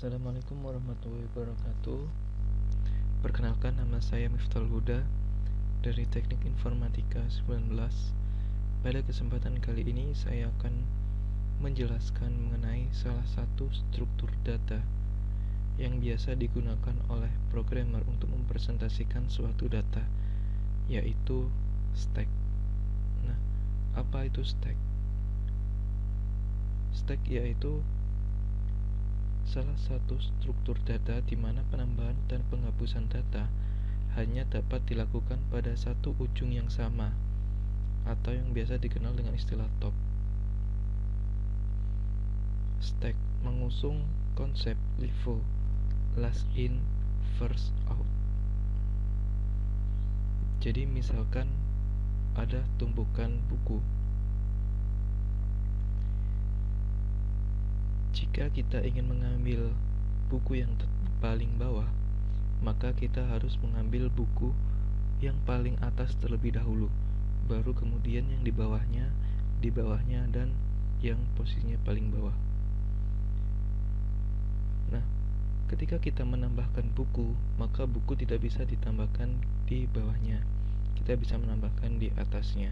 Assalamualaikum warahmatullahi wabarakatuh. Perkenalkan, nama saya Miftahul Huda dari Teknik Informatika 19. Pada kesempatan kali ini saya akan menjelaskan mengenai salah satu struktur data yang biasa digunakan oleh programmer untuk mempresentasikan suatu data, yaitu stack. Nah, apa itu stack? Stack yaitu salah satu struktur data di mana penambahan dan penghapusan data hanya dapat dilakukan pada satu ujung yang sama, atau yang biasa dikenal dengan istilah top. Stack mengusung konsep LIFO, last in, first out. Jadi misalkan ada tumpukan buku. Jika kita ingin mengambil buku yang paling bawah, maka kita harus mengambil buku yang paling atas terlebih dahulu, baru kemudian yang di bawahnya, dan yang posisinya paling bawah. Nah, ketika kita menambahkan buku, maka buku tidak bisa ditambahkan di bawahnya. Kita bisa menambahkan di atasnya.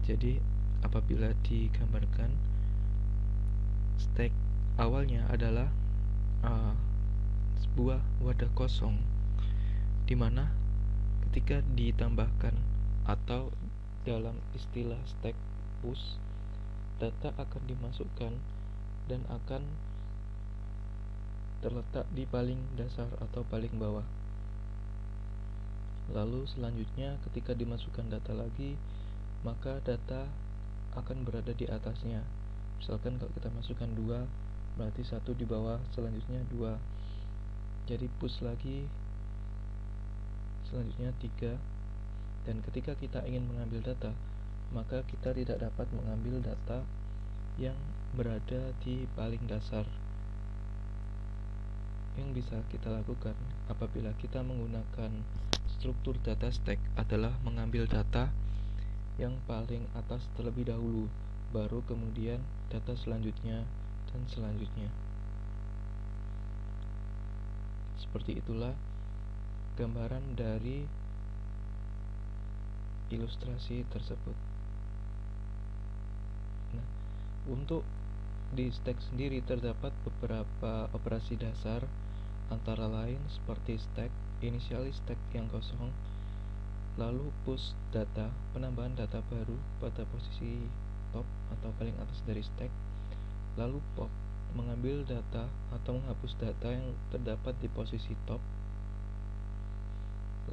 Jadi, apabila digambarkan, stack awalnya adalah sebuah wadah kosong, di mana ketika ditambahkan atau dalam istilah stack push, data akan dimasukkan dan akan terletak di paling dasar atau paling bawah. Lalu selanjutnya ketika dimasukkan data lagi, maka data akan berada di atasnya. Misalkan kalau kita masukkan 2, berarti 1 di bawah, selanjutnya 2. Jadi push lagi, selanjutnya 3. Dan ketika kita ingin mengambil data, maka kita tidak dapat mengambil data yang berada di paling dasar. Yang bisa kita lakukan apabila kita menggunakan struktur data stack adalah mengambil data yang paling atas terlebih dahulu, baru kemudian data selanjutnya dan selanjutnya. Seperti itulah gambaran dari ilustrasi tersebut. Nah, untuk di stack sendiri terdapat beberapa operasi dasar, antara lain seperti stack, inisialis stack yang kosong, lalu push data, penambahan data baru pada posisi top atau paling atas dari stack, lalu pop, mengambil data atau menghapus data yang terdapat di posisi top,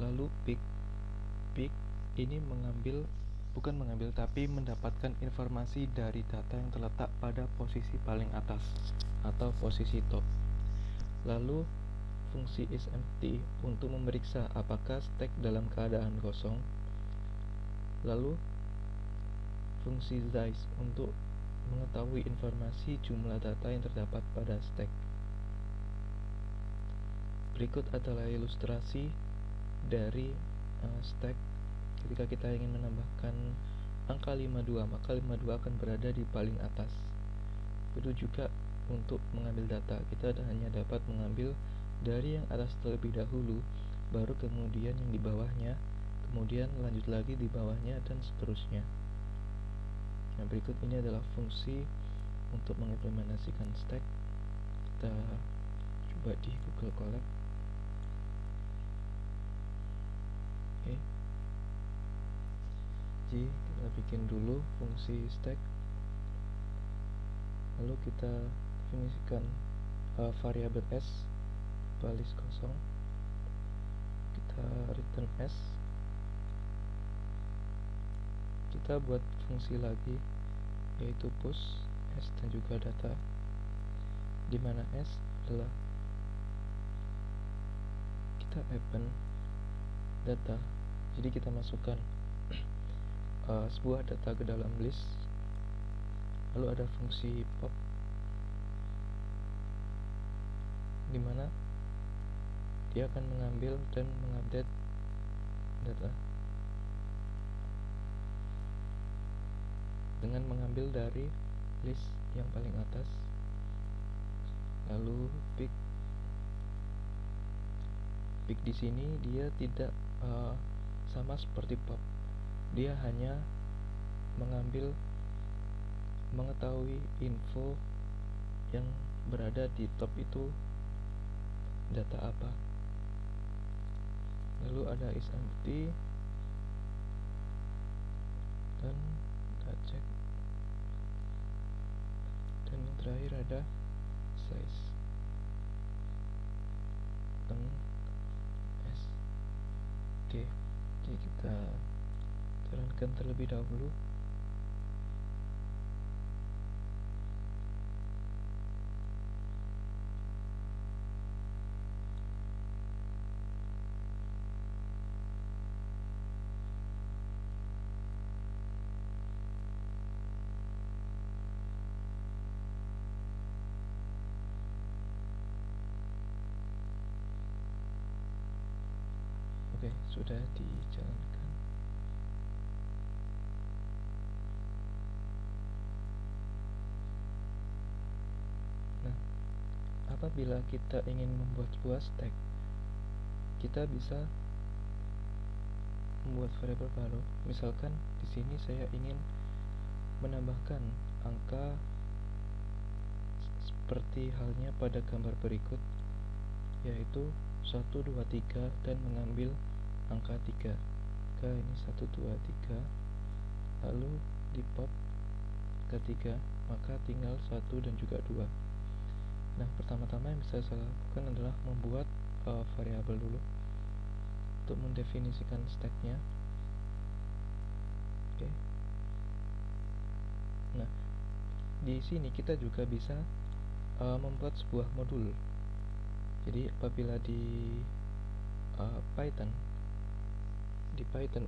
lalu pick ini bukan mengambil tapi mendapatkan informasi dari data yang terletak pada posisi paling atas atau posisi top. Lalu fungsi isEmpty untuk memeriksa apakah stack dalam keadaan kosong. Lalu fungsi size untuk mengetahui informasi jumlah data yang terdapat pada stack. Berikut adalah ilustrasi dari stack. Ketika kita ingin menambahkan angka 52, maka 52 akan berada di paling atas. Begitu juga untuk mengambil data, kita hanya dapat mengambil dari yang atas terlebih dahulu, baru kemudian yang di bawahnya, kemudian lanjut lagi di bawahnya, dan seterusnya. Nah, berikut ini adalah fungsi untuk mengimplementasikan stack. Kita coba di Google Colab. Oke. Jadi kita bikin dulu fungsi stack, lalu kita definisikan variabel s baris kosong, kita return s, kita buat fungsi lagi yaitu push s dan juga data, dimana s adalah kita append data. Jadi kita masukkan sebuah data ke dalam list, lalu ada fungsi pop dimana dia akan mengambil dan mengupdate data dengan mengambil dari list yang paling atas, Lalu pick di sini dia tidak sama seperti pop. Dia hanya mengetahui info yang berada di top itu data apa. Lalu ada is empty, dan kita cek, dan yang terakhir ada size dan s. Oke, jadi kita jalankan terlebih dahulu. Oke, sudah dijalankan. Nah, apabila kita ingin membuat sebuah stack, kita bisa membuat variabel baru. Misalkan di sini saya ingin menambahkan angka seperti halnya pada gambar berikut, yaitu 1, 2, 3 dan mengambil angka 3. Maka ini 1, 2, 3, lalu di pop ke 3, maka tinggal 1 dan juga 2. Nah, pertama-tama yang bisa saya lakukan adalah membuat variabel dulu untuk mendefinisikan stacknya. Oke. Nah, di sini kita juga bisa membuat sebuah modul. Jadi apabila di Python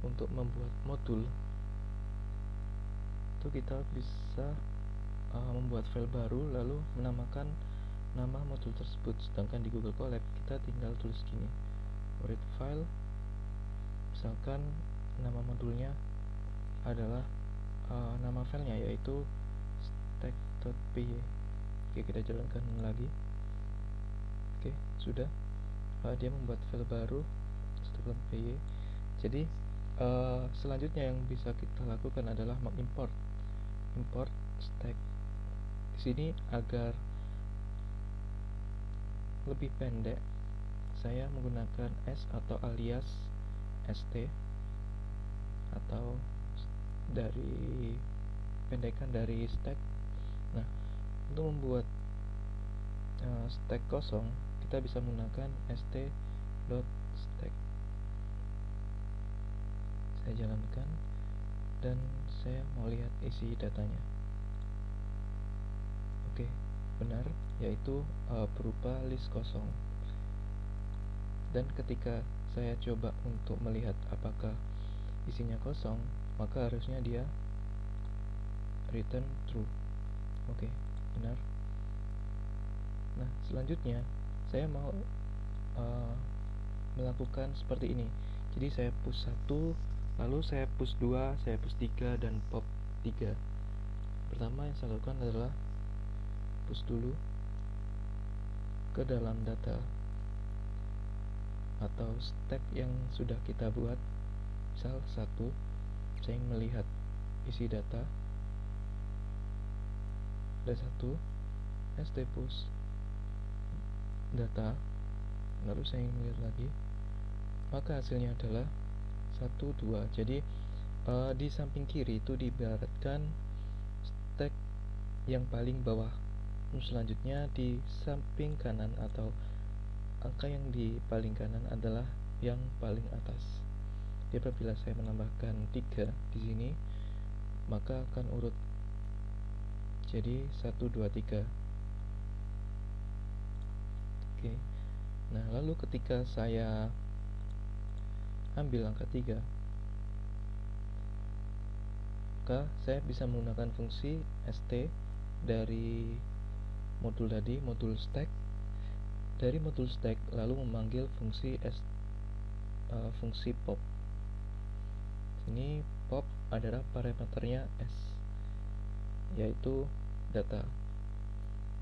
untuk membuat modul itu kita bisa membuat file baru lalu menamakan nama modul tersebut. Sedangkan di Google Colab kita tinggal tulis gini, read file, misalkan nama modulnya adalah nama filenya yaitu stack.py. Oke, kita jalankan lagi. Oke, sudah. Dia membuat file baru stack.py. Jadi selanjutnya yang bisa kita lakukan adalah mengimport stack. Di sini agar lebih pendek, saya menggunakan s atau alias st, atau dari pendekan dari stack. Nah, untuk membuat stack kosong, kita bisa menggunakan st.stack. Saya jalankan dan saya mau lihat isi datanya. Oke, benar, yaitu berupa list kosong. Dan ketika saya coba untuk melihat apakah isinya kosong, maka harusnya dia return true. Oke, benar. Nah, selanjutnya saya mau melakukan seperti ini. Jadi saya push 1, lalu saya push 2, saya push 3 dan pop 3. Pertama yang saya lakukan adalah push dulu ke dalam data atau stack yang sudah kita buat. Misal 1, saya ingin melihat isi data, ada 1, st push data, lalu saya ingin melihat lagi, maka hasilnya adalah 1, 2. Jadi di samping kiri itu diibaratkan stack yang paling bawah. Selanjutnya di samping kanan atau angka yang di paling kanan adalah yang paling atas. Jadi apabila saya menambahkan 3 di sini, maka akan urut jadi 1, 2, 3. Oke. Nah, lalu ketika saya ambil angka 3, maka saya bisa menggunakan fungsi st dari modul tadi, modul stack. Dari modul stack lalu memanggil fungsi fungsi pop. Ini pop adalah parameternya s, yaitu data.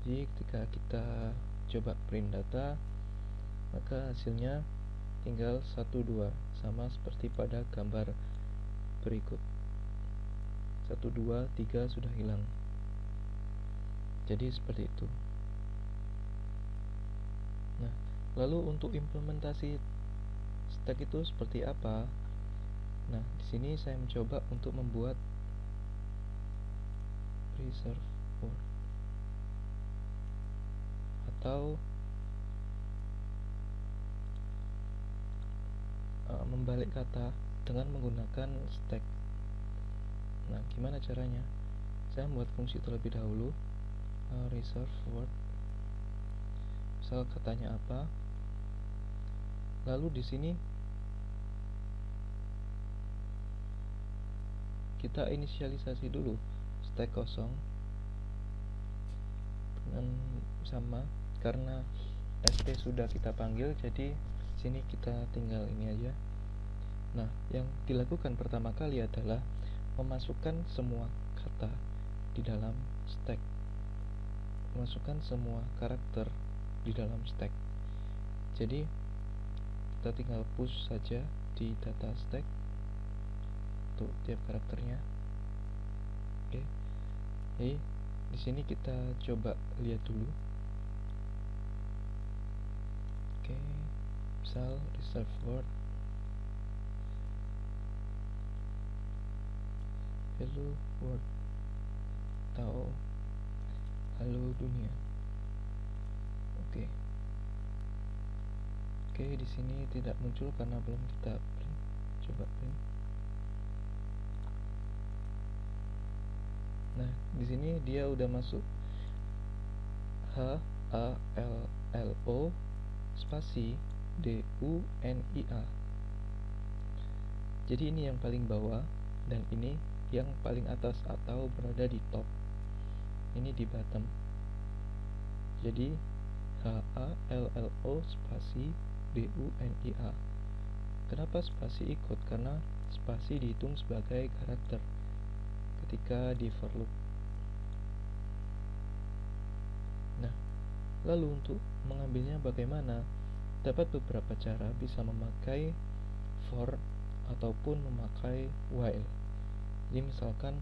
Jadi ketika kita coba print data, maka hasilnya tinggal 1, 2, sama seperti pada gambar berikut. 1, 2, 3 sudah hilang. Jadi seperti itu. Nah, lalu untuk implementasi stack itu seperti apa? Nah, di sini saya mencoba untuk membuat reserve word atau membalik kata dengan menggunakan stack. Nah, gimana caranya? Saya membuat fungsi terlebih dahulu, reserve word, misal katanya apa, lalu di sini kita inisialisasi dulu stack kosong dengan sama, karena st sudah kita panggil, jadi sini kita tinggal ini aja. Nah, yang dilakukan pertama kali adalah memasukkan semua kata di dalam stack, memasukkan semua karakter di dalam stack. Jadi kita tinggal push saja di data stack untuk tiap karakternya. Oke. Jadi di sini kita coba lihat dulu. Oke. Misal reserve word hello world atau halo dunia. Oke. Oke, di sini tidak muncul karena belum kita print. Coba print. Nah, di sini dia udah masuk HALLO spasi DUNIA. Jadi ini yang paling bawah dan ini yang paling atas atau berada di top. Ini di bottom. Jadi HALLO spasi DUNIA. Kenapa spasi ikut? Karena spasi dihitung sebagai karakter ketika di for loop. Nah, lalu untuk mengambilnya bagaimana? Dapat beberapa cara, bisa memakai for ataupun memakai while. Jadi misalkan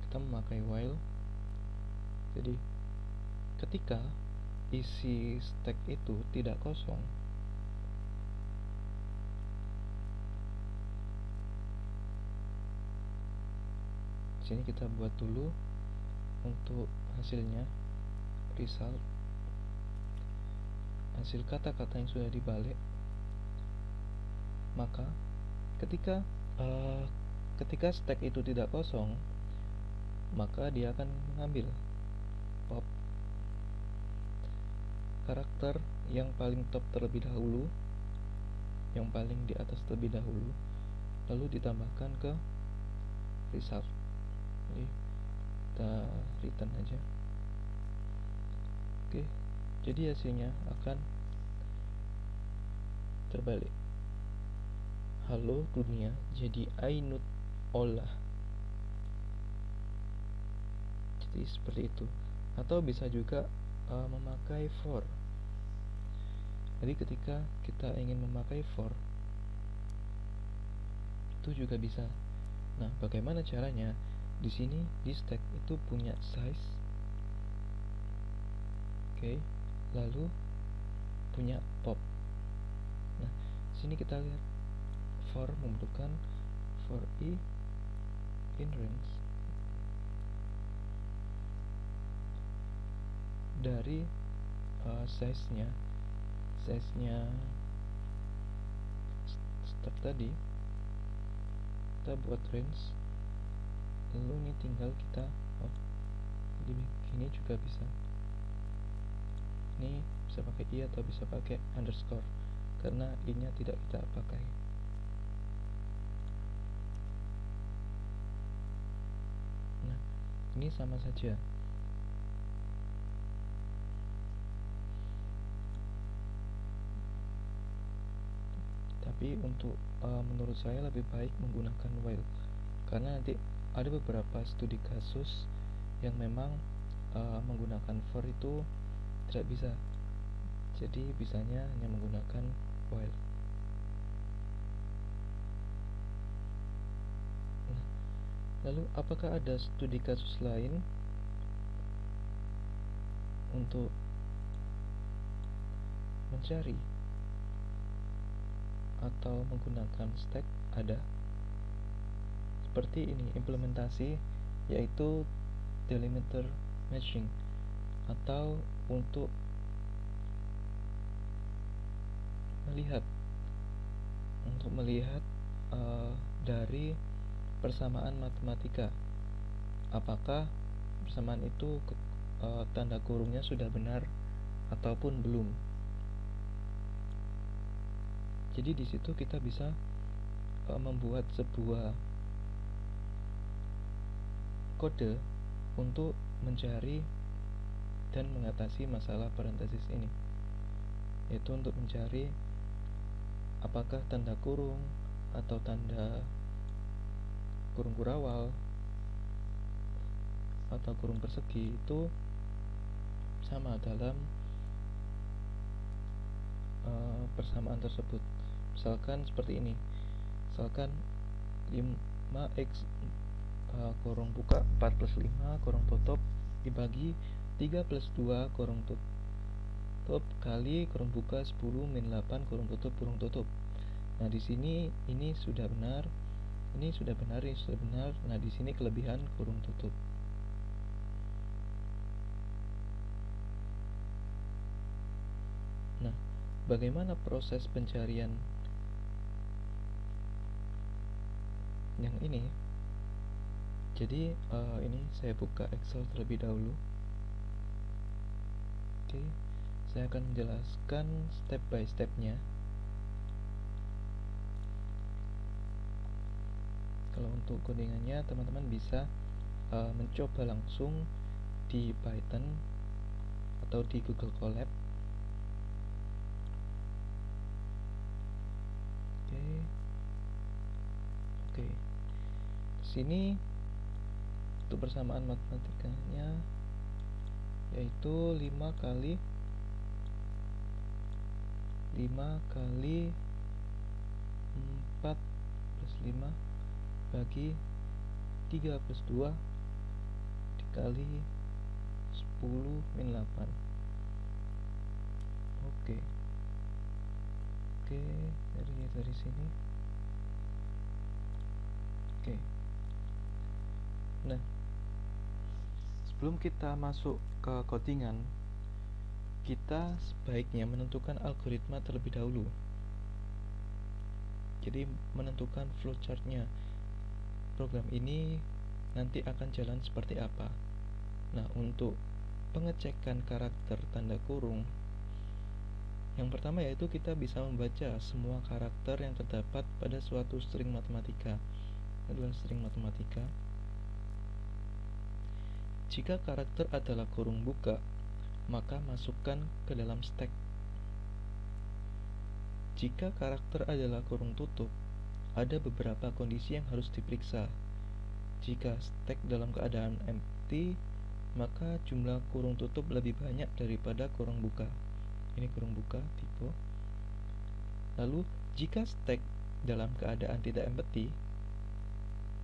kita memakai while, jadi ketika isi stack itu tidak kosong, sini kita buat dulu untuk hasilnya, result, hasil kata-kata yang sudah dibalik. Maka ketika stack itu tidak kosong, maka dia akan mengambil pop karakter yang paling top terlebih dahulu, yang paling di atas terlebih dahulu, lalu ditambahkan ke result. Jadi kita return aja. Oke, jadi hasilnya akan terbalik. Halo dunia jadi Ainut olah. Jadi seperti itu. Atau bisa juga memakai for. Jadi ketika kita ingin memakai for, itu juga bisa. Nah, bagaimana caranya? Di sini di stack itu punya size. Oke, lalu punya pop. Nah, sini kita lihat for membutuhkan for i in range dari size-nya step tadi, kita buat range, lalu ini tinggal kita jadi begini juga bisa. Ini bisa pakai i atau bisa pakai underscore, karena i nya tidak kita pakai. Nah, ini sama saja. Tapi untuk menurut saya lebih baik menggunakan while, karena nanti ada beberapa studi kasus yang memang menggunakan for itu tidak bisa. Jadi bisanya hanya menggunakan while. Nah, lalu apakah ada studi kasus lain untuk mencari atau menggunakan stack? Ada. Seperti ini implementasi, yaitu delimiter matching, atau untuk melihat dari persamaan matematika, apakah persamaan itu tanda kurungnya sudah benar ataupun belum. Jadi di situ kita bisa membuat sebuah kode untuk mencari dan mengatasi masalah parentesis ini, yaitu untuk mencari apakah tanda kurung atau tanda kurung kurawal atau kurung persegi itu sama dalam persamaan tersebut. Misalkan seperti ini, misalkan 5x kurung buka 4 plus 5 kurung tutup dibagi 3 plus 2 kurung tutup kali kurung buka 10 min 8 kurung tutup. Nah, di sini ini sudah benar, ini sudah benar, ini sudah benar. Nah, di sini kelebihan kurung tutup. Nah, bagaimana proses pencarian yang ini? Jadi ini saya buka Excel terlebih dahulu. Oke, saya akan menjelaskan step by stepnya. Kalau untuk codingannya teman-teman bisa mencoba langsung di Python atau di Google Colab. Oke. Sini untuk persamaan matematikanya yaitu 5 kali 4 plus 5 bagi 3 plus 2 dikali 10 min 8. Oke, dari sini. Oke. Nah, sebelum kita masuk ke codingan, kita sebaiknya menentukan algoritma terlebih dahulu. Jadi menentukan flowchartnya, program ini nanti akan jalan seperti apa. Nah, untuk pengecekan karakter tanda kurung, yang pertama yaitu kita bisa membaca semua karakter yang terdapat pada suatu string matematika. Adalah string matematika. Jika karakter adalah kurung buka, maka masukkan ke dalam stack. Jika karakter adalah kurung tutup, ada beberapa kondisi yang harus diperiksa. Jika stack dalam keadaan empty, maka jumlah kurung tutup lebih banyak daripada kurung buka. Ini kurung buka tipe. Lalu, jika stack dalam keadaan tidak empty,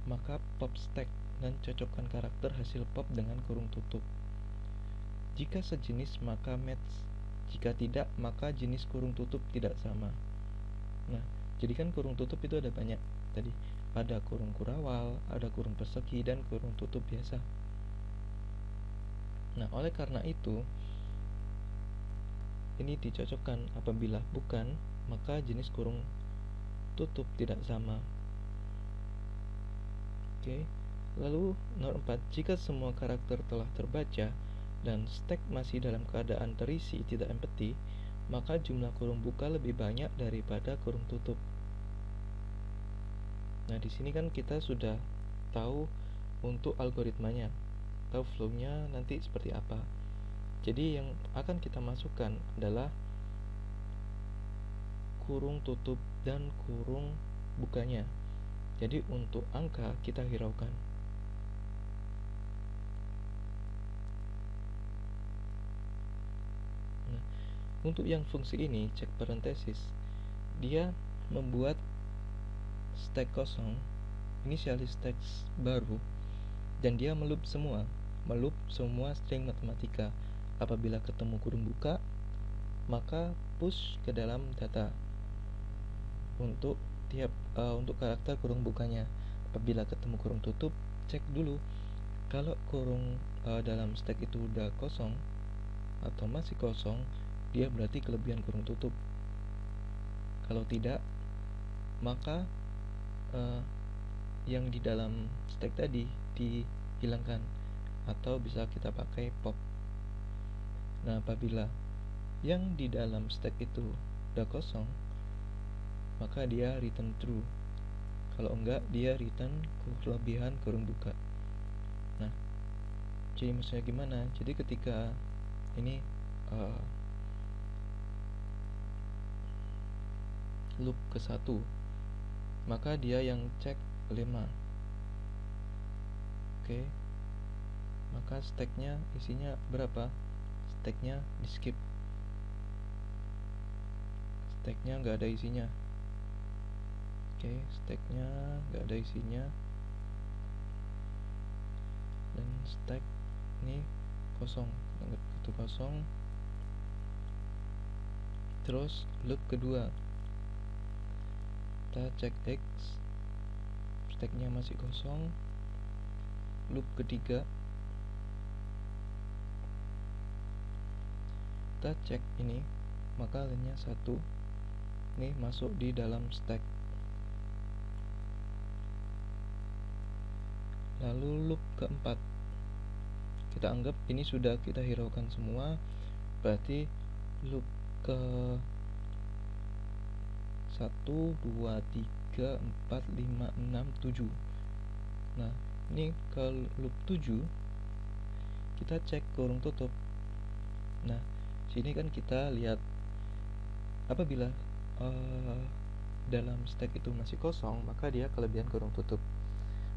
maka pop stack dan cocokkan karakter hasil pop dengan kurung tutup. Jika sejenis maka match, jika tidak maka jenis kurung tutup tidak sama. Nah, jadi kan kurung tutup itu ada banyak tadi. Ada kurung kurawal, ada kurung persegi, dan kurung tutup biasa. Nah, oleh karena itu ini dicocokkan. Apabila bukan, maka jenis kurung tutup tidak sama. Oke. Lalu nomor 4, jika semua karakter telah terbaca dan stack masih dalam keadaan terisi tidak empty, maka jumlah kurung buka lebih banyak daripada kurung tutup. Nah, di sini kan kita sudah tahu untuk algoritmanya, tahu flow-nya nanti seperti apa. Jadi yang akan kita masukkan adalah kurung tutup dan kurung bukanya. Jadi untuk angka kita hiraukan. Untuk yang fungsi ini, check parenthesis, dia membuat stack kosong, inisialis teks baru, dan dia meloop semua string matematika. Apabila ketemu kurung buka, maka push ke dalam data untuk karakter kurung bukanya. Apabila ketemu kurung tutup, cek dulu. Kalau kurung dalam stack itu udah kosong atau masih kosong, dia berarti kelebihan kurung tutup. Kalau tidak, maka yang di dalam stack tadi dihilangkan, atau bisa kita pakai pop. Nah, apabila yang di dalam stack itu udah kosong, maka dia return true. Kalau enggak, dia return kelebihan kurung buka. Nah, jadi maksudnya gimana? Jadi ketika ini loop ke 1, maka dia yang cek 5. Oke. Maka stacknya isinya berapa? Stacknya di skip. Stacknya nggak ada isinya. Oke, stacknya nggak ada isinya. Dan stack ini kosong, anggap itu kosong. Terus loop kedua, kita cek X, stacknya masih kosong. Loop ketiga, kita cek ini, maka lainnya 1 ini masuk di dalam stack. Lalu loop keempat, kita anggap ini sudah kita hiraukan semua, berarti loop ke 1, 2, 3, 4, 5, 6, 7. Nah, ini ke loop 7 kita cek kurung tutup. Nah, sini kan kita lihat apabila dalam stack itu masih kosong, maka dia kelebihan kurung tutup.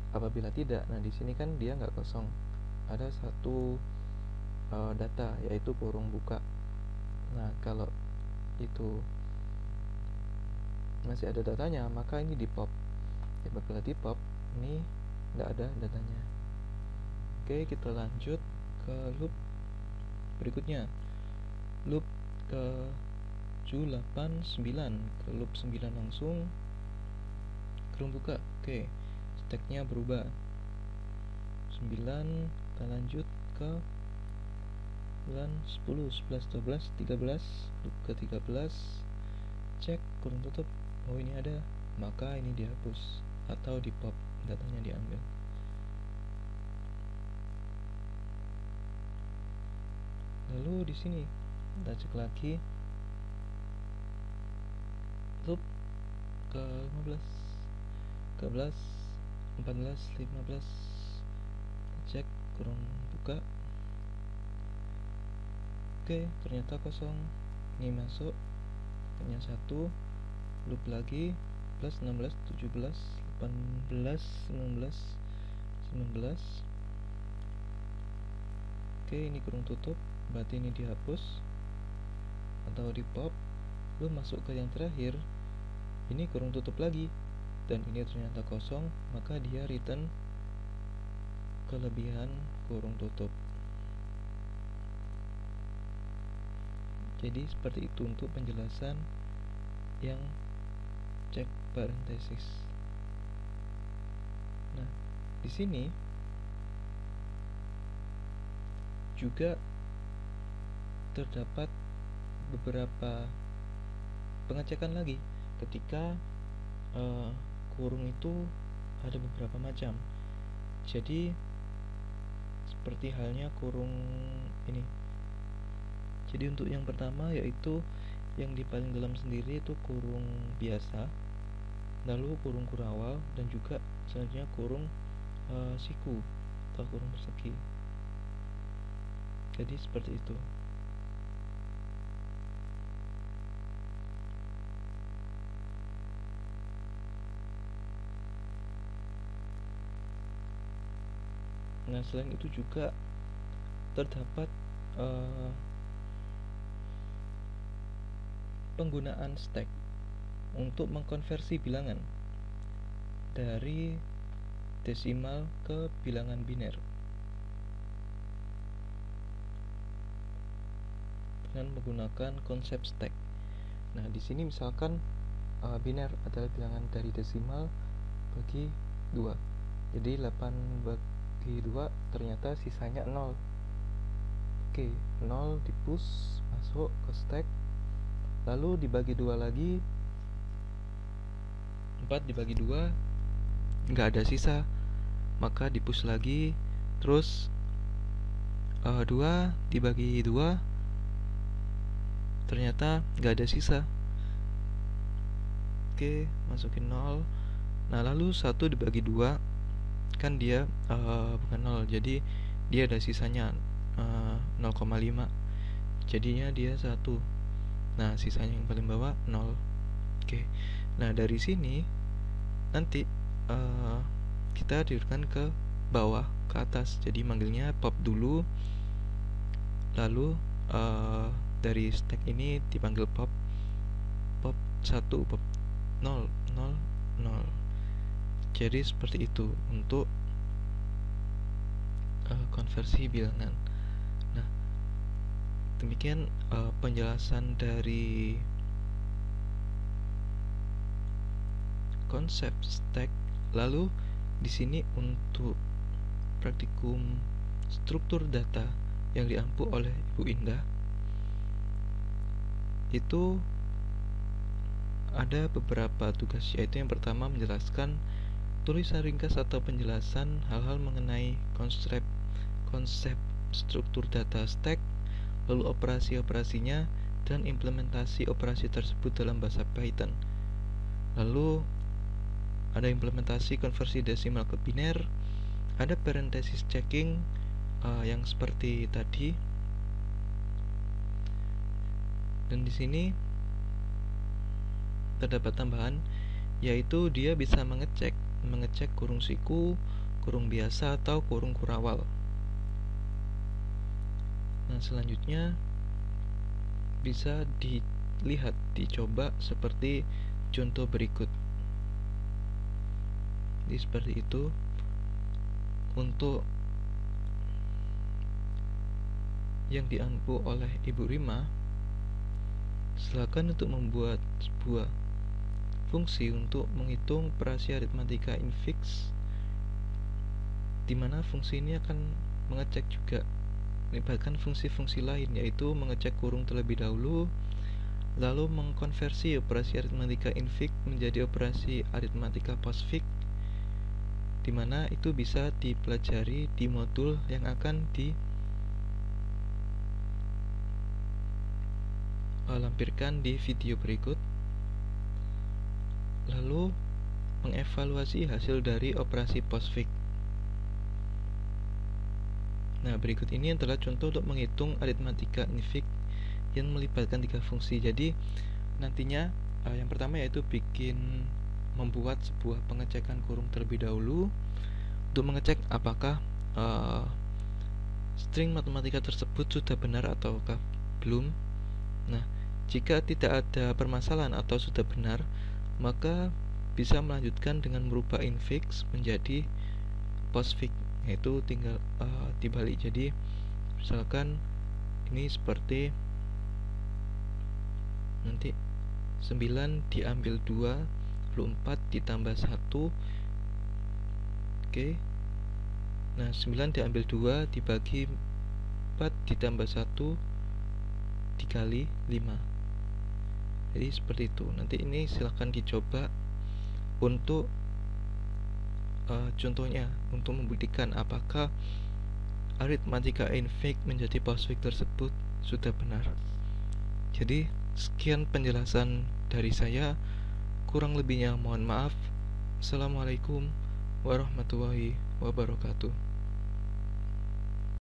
Apabila tidak, nah di sini kan dia nggak kosong, ada satu data, yaitu kurung buka. Nah, kalau itu masih ada datanya, maka ini di pop. Apabila di pop, ini nggak ada datanya. Oke, kita lanjut ke loop berikutnya, loop ke 7, 8, 9. Ke loop 9 langsung kurung buka. Oke, stacknya berubah 9. Kita lanjut ke 9, 10, 11, 12, 13. Loop ke 13, cek kurung tutup. Oh, ini ada, maka ini dihapus atau di pop, datanya diambil. Lalu di sini kita cek lagi loop ke 15, 13, 14, 15. Cek kurung buka. Oke, ternyata kosong. Ini masuk, hanya 1. Loop lagi, plus 16, 17, 18, 19, 19. Oke, ini kurung tutup, berarti ini dihapus atau di pop. Lalu masuk ke yang terakhir, ini kurung tutup lagi, dan ini ternyata kosong, maka dia return kelebihan kurung tutup. Jadi seperti itu untuk penjelasan yang cek parentesis. Nah, di sini juga terdapat beberapa pengecekan lagi ketika kurung itu ada beberapa macam. Jadi seperti halnya kurung ini. Jadi untuk yang pertama yaitu yang di paling dalam sendiri itu kurung biasa, lalu kurung kurawal, dan juga selanjutnya kurung siku atau kurung persegi. Jadi seperti itu. Nah, selain itu juga terdapat penggunaan stack untuk mengkonversi bilangan dari desimal ke bilangan biner dengan menggunakan konsep stack. Nah, di sini misalkan biner adalah bilangan dari desimal bagi 2. Jadi 8 bagi 2 ternyata sisanya 0. Oke, 0 di-push masuk ke stack. Lalu dibagi 2 lagi. 4 dibagi 2 nggak ada sisa, maka di-push lagi. Terus 2 dibagi 2 ternyata nggak ada sisa. Oke, masukin 0. Nah, lalu 1 dibagi 2 kan dia bukan 0, jadi dia ada sisanya 0,5. Jadinya dia 1. Nah, sisanya yang paling bawah 0. Oke. Nah, dari sini nanti kita diurutkan ke bawah ke atas. Jadi manggilnya pop dulu. Lalu dari stack ini dipanggil pop 1, pop 0, 0, 0. Jadi seperti itu untuk konversi bilangan. Nah, demikian penjelasan dari konsep stack. Lalu di sini untuk praktikum struktur data yang diampu oleh Ibu Indah itu ada beberapa tugas, yaitu yang pertama menjelaskan tulisan ringkas atau penjelasan hal-hal mengenai konsep struktur data stack, lalu operasi-operasinya dan implementasi operasi tersebut dalam bahasa Python. Lalu ada implementasi konversi desimal ke biner, ada parenthesis checking yang seperti tadi. Dan di sini terdapat tambahan, yaitu dia bisa mengecek kurung siku, kurung biasa atau kurung kurawal. Nah, selanjutnya bisa dilihat, dicoba seperti contoh berikut. Jadi seperti itu untuk yang diampu oleh Ibu Rima. Silakan untuk membuat sebuah fungsi untuk menghitung operasi aritmatika infix, di mana fungsi ini akan mengecek juga melibatkan fungsi-fungsi lain, yaitu mengecek kurung terlebih dahulu, lalu mengkonversi operasi aritmatika infix menjadi operasi aritmatika postfix, di mana itu bisa dipelajari di modul yang akan lampirkan di video berikut. Lalu mengevaluasi hasil dari operasi postfix. Nah, berikut ini adalah contoh untuk menghitung aritmatika infix yang melibatkan 3 fungsi. Jadi nantinya yang pertama yaitu membuat sebuah pengecekan kurung terlebih dahulu untuk mengecek apakah string matematika tersebut sudah benar ataukah belum. Nah, jika tidak ada permasalahan atau sudah benar, maka bisa melanjutkan dengan merubah infix menjadi postfix, yaitu tinggal dibalik. Jadi misalkan ini seperti nanti 9 diambil 2, lalu 4 ditambah 1. Oke. Nah, 9 diambil 2 dibagi 4 ditambah 1 dikali 5. Jadi seperti itu. Nanti ini silahkan dicoba untuk contohnya, untuk membuktikan apakah aritmatika infix menjadi postfix tersebut sudah benar. Jadi sekian penjelasan dari saya, kurang lebihnya mohon maaf. Assalamualaikum warahmatullahi wabarakatuh.